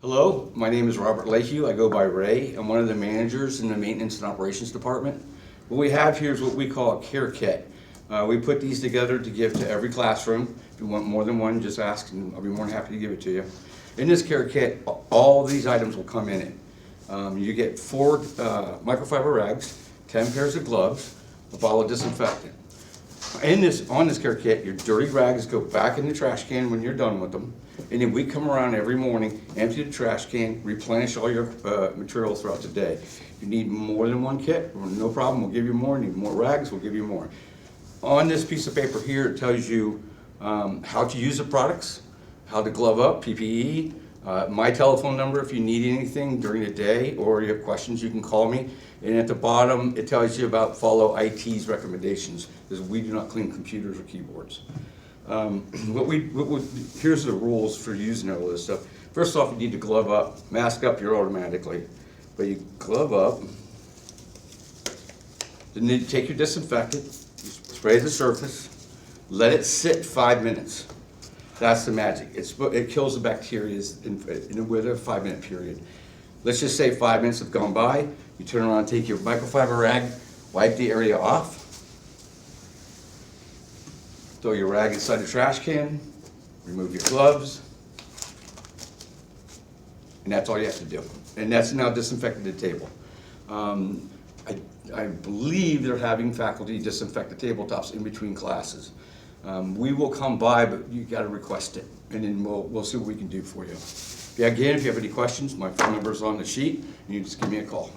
Hello, my name is Robert Lehue. I go by Ray. I'm one of the managers in the Maintenance and Operations Department. What we have here is what we call a care kit. We put these together to give to every classroom. If you want more than one, just ask and I'll be more than happy to give it to you. In this care kit, all these items will come in it. You get 4 microfiber rags, 10 pairs of gloves, a bottle of disinfectant. On this care kit, your dirty rags go back in the trash can when you're done with them. And then we come around every morning, empty the trash can, replenish all your material throughout the day. If you need more than one kit, no problem, we'll give you more. Need more rags, we'll give you more. On this piece of paper here, it tells you how to use the products, how to glove up, PPE, my telephone number if you need anything during the day or you have questions, you can call me. And at the bottom, it tells you about follow IT's recommendations, because we do not clean computers or keyboards. Here's the rules for using all this stuff. First off, you need to glove up. Mask up, you're automatically. But you glove up. Then you take your disinfectant, you spray the surface, let it sit 5 minutes. That's the magic. It kills the bacteria with a 5-minute period. Let's just say 5 minutes have gone by. You turn around, take your microfiber rag, wipe the area off. Throw your rag inside the trash can, remove your gloves, and that's all you have to do. And that's now disinfected the table. I believe they're having faculty disinfect the tabletops in between classes. We will come by, but you got to request it, and then we'll see what we can do for you. Again, if you have any questions, my phone number is on the sheet, and you just give me a call.